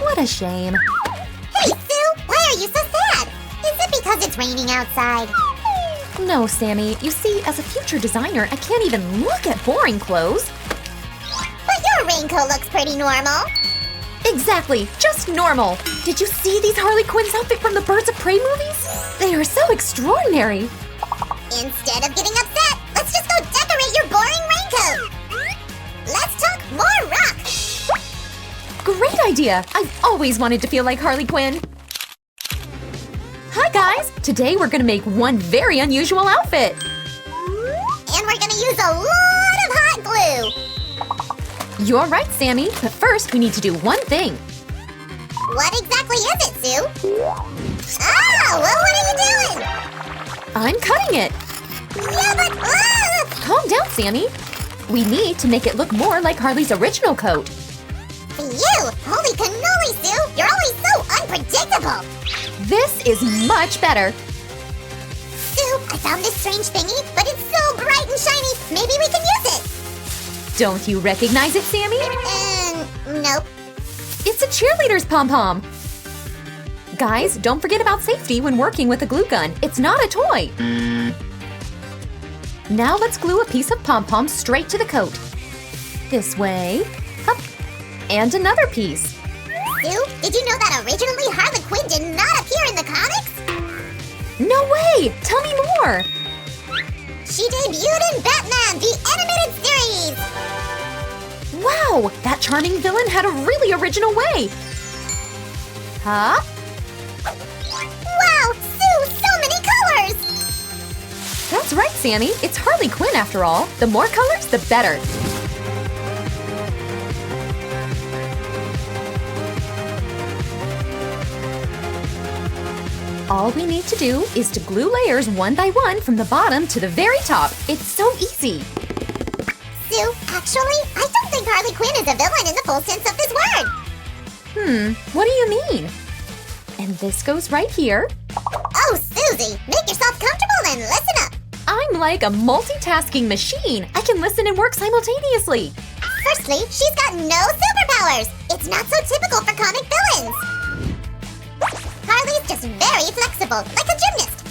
What a shame. Hey, Sue! Why are you so sad? Is it because it's raining outside? No, Sammy. You see, as a future designer, I can't even look at boring clothes. But your raincoat looks pretty normal. Exactly, just normal. Did you see these Harley Quinn's outfit from the Birds of Prey movies? They are so extraordinary. Instead of getting upset, let's just go decorate your boring raincoat. Let's talk more rock. Great idea! I've always wanted to feel like Harley Quinn. Hi guys! Today we're gonna make one very unusual outfit. And we're gonna use a lot of hot glue. You're right, Sammy, but first we need to do one thing. What exactly is it, Sue? Oh, well, what are you doing? I'm cutting it. Yeah, but... Calm down, Sammy. We need to make it look more like Harley's original coat. You! Holy cannoli, Sue! You're always so unpredictable! This is much better. Sue, I found this strange thingy, but it's so bright and shiny. Maybe we can use it. Don't you recognize it, Sammy? Nope. It's a cheerleader's pom-pom. Guys, don't forget about safety when working with a glue gun. It's not a toy. Now let's glue a piece of pom-pom straight to the coat. This way. Up. And another piece. Sue, did you know that originally Harley Quinn did not appear in the comics? No way! Tell me more! She debuted in Batman, the animated series! Wow! That charming villain had a really original way! Huh? Wow! Sue, so many colors! That's right, Sammy. It's Harley Quinn after all. The more colors, the better. All we need to do is to glue layers one by one from the bottom to the very top. It's so easy. Sue, actually, I don't think Harley Quinn is a villain in the full sense of this word. What do you mean? And this goes right here. Oh, Susie, make yourself comfortable and listen up. I'm like a multitasking machine. I can listen and work simultaneously. Firstly, she's got no superpowers. It's not so typical for comic villains. Harley's just very flexible, like a gymnast.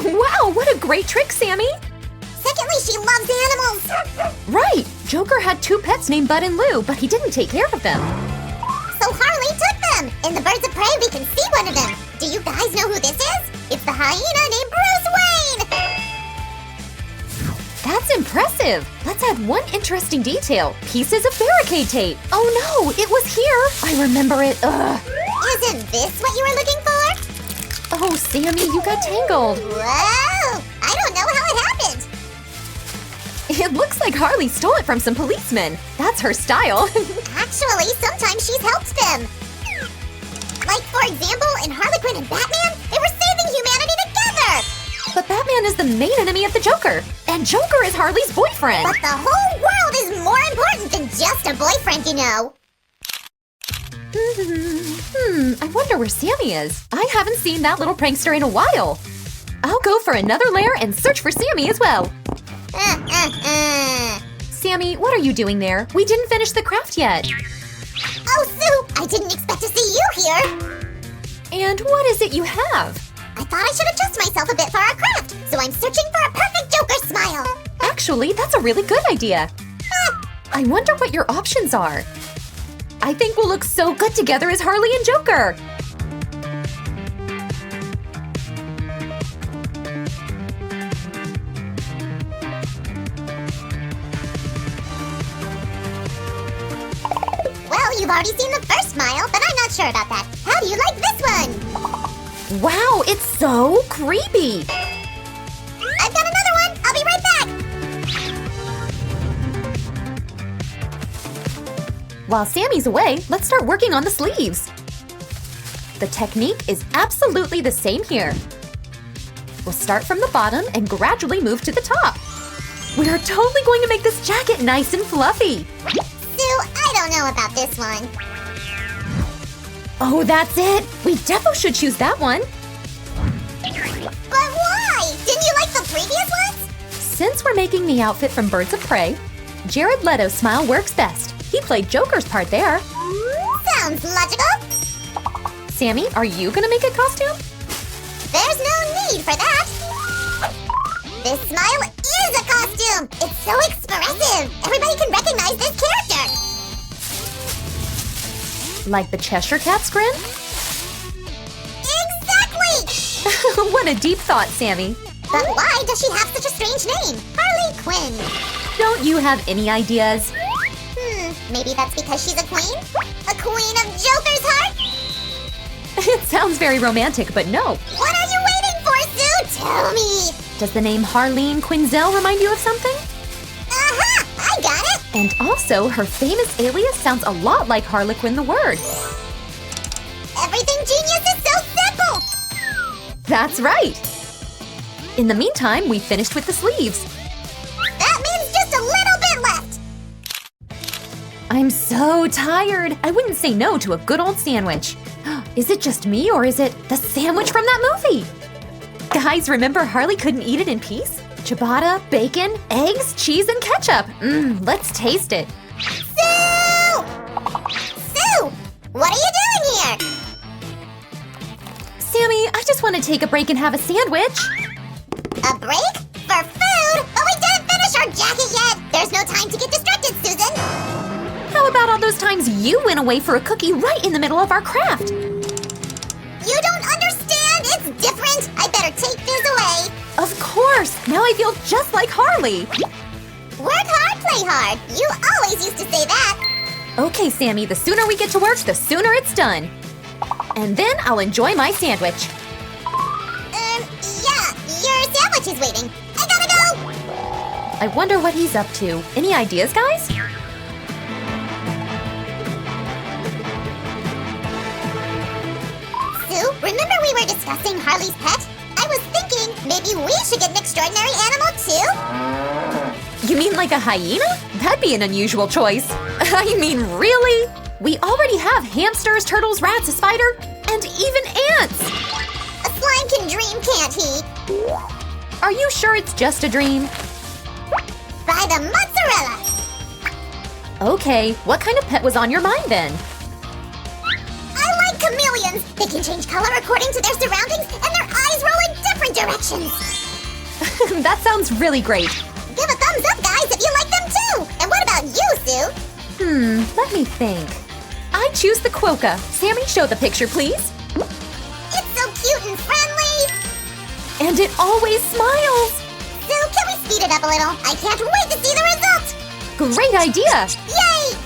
Wow, what a great trick, Sammy! Secondly, she loves animals. Right! Joker had two pets named Bud and Lou, but he didn't take care of them. So Harley took them. In the Birds of Prey, we can see one of them. Do you guys know who this is? It's the hyena named Bruce Wayne. That's impressive! Let's add one interesting detail. Pieces of barricade tape. Oh no, it was here! I remember it. Ugh. Isn't this what you were looking for? Oh, Sammy, you got tangled. Whoa! I don't know how it happened. It looks like Harley stole it from some policemen. That's her style. Actually, sometimes she's helped them. Like, for example, in Harley Quinn and Batman, they were saving humanity together. But Batman is the main enemy of the Joker. And Joker is Harley's boyfriend. But the whole world is more important than just a boyfriend, you know. I wonder where Sammy is. I haven't seen that little prankster in a while. I'll go for another layer and search for Sammy as well. Sammy, what are you doing there? We didn't finish the craft yet. Oh, Sue, I didn't expect to see you here. And what is it you have? I thought I should adjust myself a bit for our craft, so I'm searching for a perfect Joker smile. Actually, that's a really good idea. I wonder what your options are. I think we'll look so good together as Harley and Joker. Well, you've already seen the first smile, but I'm not sure about that. How do you like this one? Wow, it's so creepy. I've got another one. I'll be right back. While Sammy's away, let's start working on the sleeves. The technique is absolutely the same here. We'll start from the bottom and gradually move to the top. We are totally going to make this jacket nice and fluffy. Sue, I don't know about this one. Oh, that's it. We defo should choose that one. But why? Didn't you like the previous ones? Since we're making the outfit from Birds of Prey, Jared Leto's smile works best. He played Joker's part there. Sounds logical. Sammy, are you gonna make a costume? There's no need for that. This smile is a costume. It's so expressive. Everybody can recognize this character. Like the Cheshire Cat's grin? Exactly! What a deep thought, Sammy. But why does she have such a strange name? Harley Quinn. Don't you have any ideas? Maybe that's because she's a queen? A queen of Joker's heart? It sounds very romantic, but no. What are you waiting for, Sue? Tell me. Does the name Harleen Quinzel remind you of something? Aha! I got it! And also, her famous alias sounds a lot like Harlequin the word. Everything genius is so simple! That's right! In the meantime, we finished with the sleeves. That means just a little bit left! I'm so tired. I wouldn't say no to a good old sandwich. Is it just me, or is it the sandwich from that movie? Guys, remember Harley couldn't eat it in peace? Ciabatta, bacon, eggs, cheese, and ketchup. Let's taste it. Sue! Sue! What are you doing here? Sammy, I just want to take a break and have a sandwich. A break? For food? But we didn't finish our jacket yet! There's no time to get distracted, Susan! How about all those times you went away for a cookie right in the middle of our craft? You don't understand! It's different! I better take this away! Of course! Now I feel just like Harley! Work hard, play hard! You always used to say that! Okay, Sammy, the sooner we get to work, the sooner it's done. And then I'll enjoy my sandwich. Yeah, your sandwich is waiting. I gotta go! I wonder what he's up to. Any ideas, guys? Sue, remember we were discussing Harley's pet? I was thinking maybe we should get an extraordinary animal too? You mean like a hyena? That'd be an unusual choice. I mean, really? We already have hamsters, turtles, rats, a spider, and even ants! A slime can dream, can't he? Are you sure it's just a dream? By the mozzarella! Okay, what kind of pet was on your mind then? I like chameleons! They can change color according to their surroundings, and their eyes roll in different directions! That sounds really great. Give a thumbs up, guys, if you like them too! And what about you, Sue? Let me think. I choose the quokka. Sammy, show the picture, please. It's so cute and friendly! And it always smiles. Sue, can we speed it up a little? I can't wait to see the result! Great idea. Yay!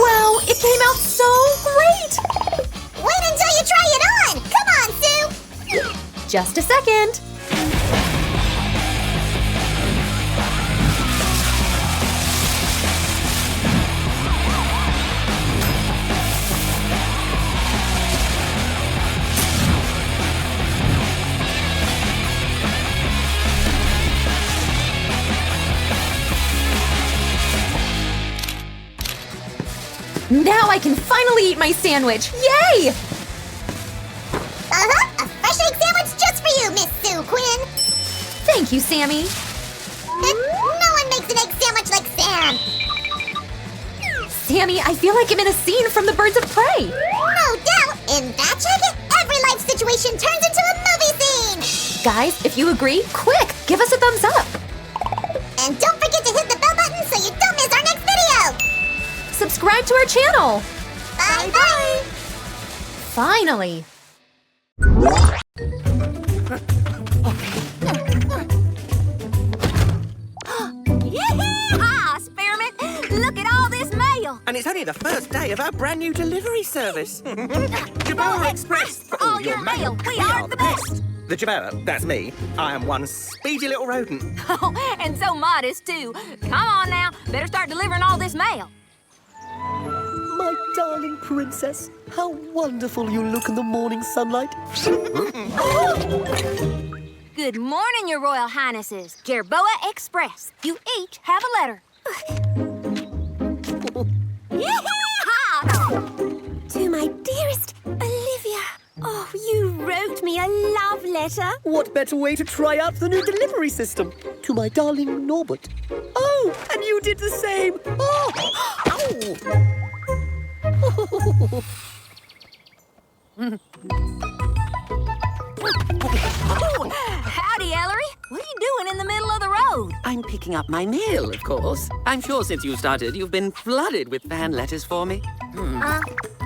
Wow, it came out so great. Wait until you try it on! Come on, Sue! Just a second. Now I can finally eat my sandwich! Yay! A fresh egg sandwich just for you, Miss Sue Quinn! Thank you, Sammy. No one makes an egg sandwich like Sam! Sammy, I feel like I'm in a scene from the Birds of Prey. No doubt! In that jacket, every life situation turns into a movie scene! Guys, if you agree, quick, give us a thumbs up. And don't forget to hit the bell button so you don't miss our next video! Subscribe to our channel. Bye-bye! Finally. Yeehaw, Spearmint! Look at all this mail! And it's only the first day of our brand new delivery service. Jabara Express for all your mail. We are the best. The Jabara, that's me. I am one speedy little rodent. Oh, and so modest, too. Come on now, better start delivering all this mail. My darling princess, how wonderful you look in the morning sunlight. Good morning, your royal highnesses. Jerboa Express. You each have a letter. Yeehaw! To my dearest Olivia. Oh, you You wrote me a love letter? What better way to try out the new delivery system? To my darling Norbert. Oh, and you did the same. Oh! Ow! Howdy, Ellery. What are you doing in the middle of the road? I'm picking up my mail, of course. I'm sure since you started, you've been flooded with fan letters for me.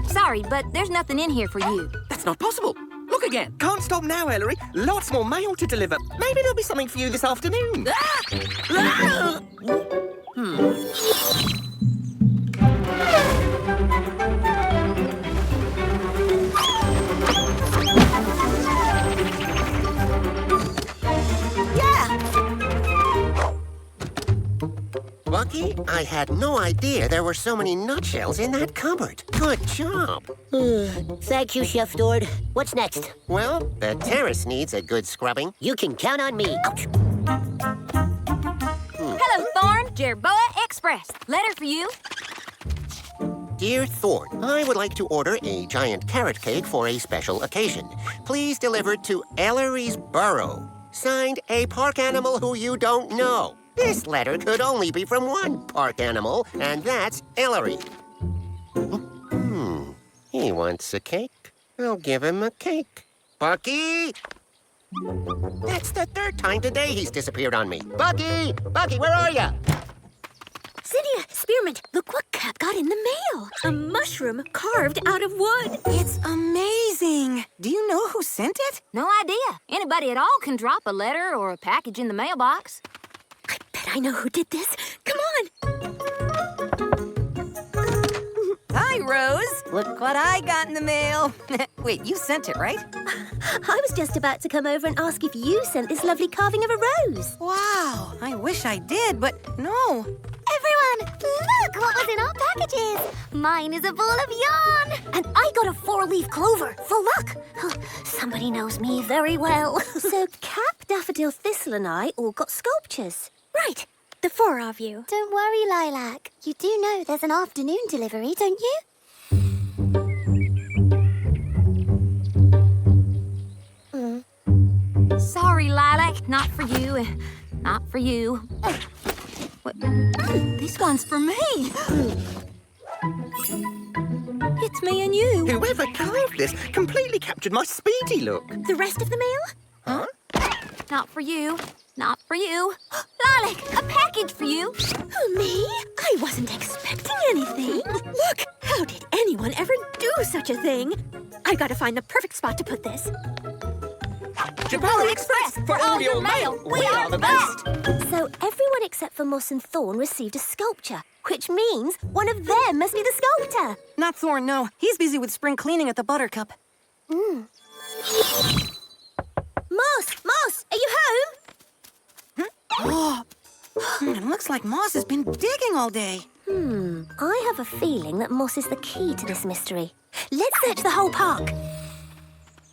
Sorry, but there's nothing in here for you. That's not possible. Look again. Can't stop now, Ellery. Lots more mail to deliver. Maybe there'll be something for you this afternoon. Bucky, I had no idea there were so many nutshells in that cupboard. Good job. Thank you, Chef Dord. What's next? Well, the terrace needs a good scrubbing. You can count on me. Ouch. Hello, Thorn. Jerboa Express. Letter for you. Dear Thorn, I would like to order a giant carrot cake for a special occasion. Please deliver to Ellery's Burrow. Signed, a park animal who you don't know. This letter could only be from one park animal, and that's Ellery. He wants a cake. I'll give him a cake. Bucky! That's the third time today he's disappeared on me. Bucky! Bucky, where are you? Zinnia, Spearmint, look what Cap got in the mail. A mushroom carved out of wood. It's amazing. Do you know who sent it? No idea. Anybody at all can drop a letter or a package in the mailbox. I bet I know who did this. Come on. Hi, Rose. Look what I got in the mail. Wait, you sent it, right? I was just about to come over and ask if you sent this lovely carving of a rose. Wow, I wish I did, but no. Everyone, look what was in our packages. Mine is a ball of yarn. And I got a 4-leaf clover for luck. Somebody knows me very well. So Cap, Daffodil, Thistle and I all got sculptures. Right, the 4 of you. Don't worry, Lilac. You do know there's an afternoon delivery, don't you? Sorry, Lilac. Not for you. Not for you. What? This one's for me. It's me and you. Whoever carved this completely captured my speedy look. The rest of the mail? Huh? Not for you. Not for you. Lilac, a package for you. Oh, me? I wasn't expecting anything. Look, how did anyone ever do such a thing? I've got to find the perfect spot to put this. Jerboa Express, for all your mail, we are the best. So everyone except for Moss and Thorn received a sculpture, which means one of them must be the sculptor. Not Thorn, no. He's busy with spring cleaning at the Buttercup. Moss, are you home? Oh, it looks like Moss has been digging all day. I have a feeling that Moss is the key to this mystery. Let's search the whole park.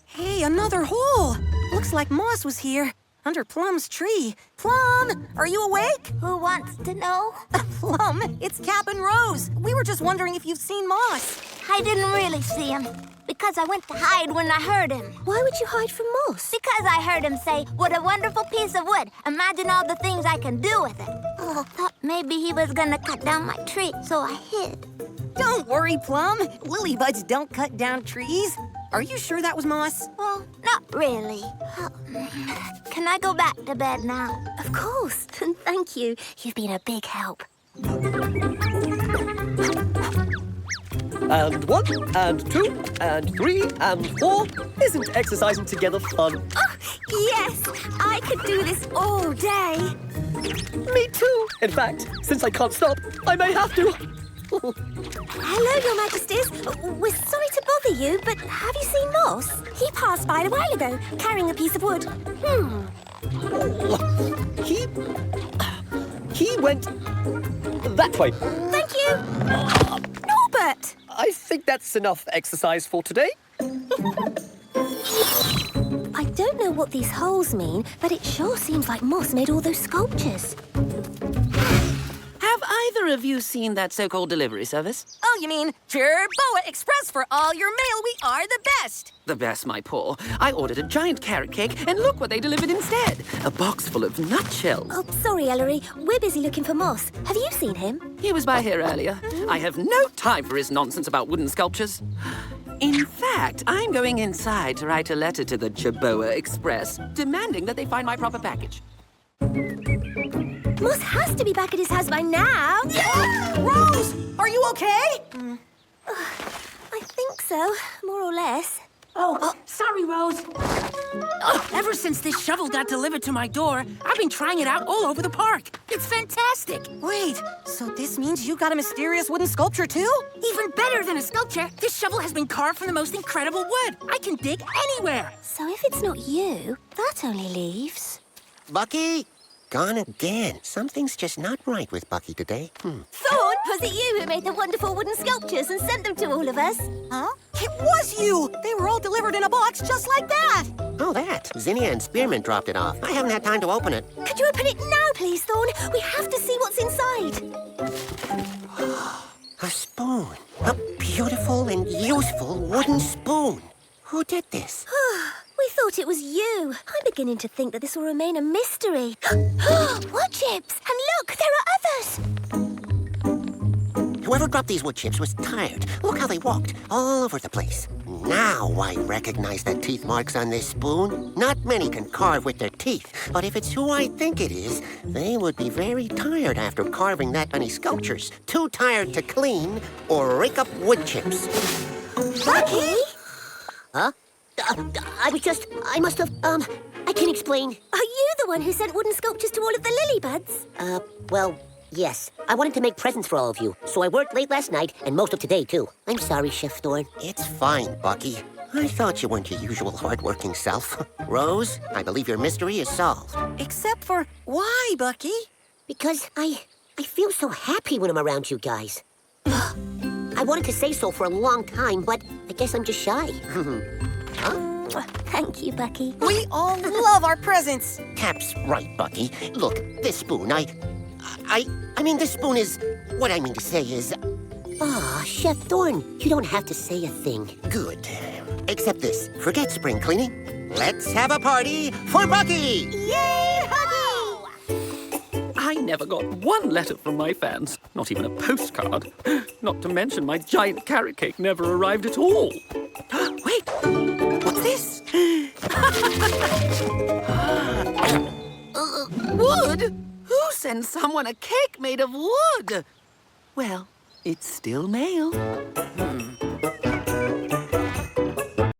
Hey, another hole. Looks like Moss was here, under Plum's tree. Plum, are you awake? Who wants to know? Plum, it's Cap and Rose. We were just wondering if you've seen Moss. I didn't really see him, because I went to hide when I heard him. Why would you hide from Moss? Because I heard him say, "What a wonderful piece of wood. Imagine all the things I can do with it." Oh, thought maybe he was gonna cut down my tree, so I hid. Don't worry, Plum. Lilybuds don't cut down trees. Are you sure that was Moss? Well, not really. Can I go back to bed now? Of course. And thank you. You've been a big help. And 1, and 2, and 3, and 4. Isn't exercising together fun? Oh, yes! I could do this all day. Me too. In fact, since I can't stop, I may have to. Hello, Your Majesties. We're sorry to bother you, but have you seen Moss? He passed by a while ago, carrying a piece of wood. He went that way. Thank you. Norbert! I think that's enough exercise for today. I don't know what these holes mean, but it sure seems like Moss made all those sculptures. Have either of you seen that so-called delivery service? Oh, you mean Jerboa Express for all your mail? We are the best. The best, my Paul. I ordered a giant carrot cake, and look what they delivered instead. A box full of nutshells. Oh, sorry, Ellery. We're busy looking for Moss. Have you seen him? He was by here earlier. I have no time for his nonsense about wooden sculptures. In fact, I'm going inside to write a letter to the Jerboa Express, demanding that they find my proper package. Moss has to be back at his house by now. Rose, are you okay? I think so, more or less. Oh, sorry, Rose. Ever since this shovel got delivered to my door, I've been trying it out all over the park. It's fantastic. Wait, so this means you got a mysterious wooden sculpture too? Even better than a sculpture, this shovel has been carved from the most incredible wood. I can dig anywhere. So if it's not you, that only leaves... Bucky? Gone again. Something's just not right with Bucky today. Thorn, was it you who made the wonderful wooden sculptures and sent them to all of us? Huh? It was you! They were all delivered in a box just like that! Oh, that. Zinnia and Spearmint dropped it off. I haven't had time to open it. Could you open it now, please, Thorn? We have to see what's inside. A spoon. A beautiful and useful wooden spoon. Who did this? We thought it was you. I'm beginning to think that this will remain a mystery. Wood chips! And look, there are others! Whoever dropped these wood chips was tired. Look how they walked, all over the place. Now I recognize the teeth marks on this spoon. Not many can carve with their teeth, but if it's who I think it is, they would be very tired after carving that many sculptures. Too tired to clean or rake up wood chips. Bucky? Huh? I must have, I can explain. Are you the one who sent wooden sculptures to all of the lily buds? Well, yes. I wanted to make presents for all of you, so I worked late last night and most of today, too. I'm sorry, Chef Thorne. It's fine, Bucky. I thought you weren't your usual hard-working self. Rose, I believe your mystery is solved. Except for, why, Bucky? Because I feel so happy when I'm around you guys. I wanted to say so for a long time, but I guess I'm just shy. Thank you, Bucky. We all love our presents. Cap's right, Bucky. Look, this spoon, I mean, this spoon is... What I mean to say is... Chef Thorne, you don't have to say a thing. Good. Except this. Forget spring cleaning. Let's have a party for Bucky! Yay, Bucky! I never got one letter from my fans, not even a postcard. Not to mention my giant carrot cake never arrived at all. Wait, what's this? Wood? Who sends someone a cake made of wood? Well, it's still mail.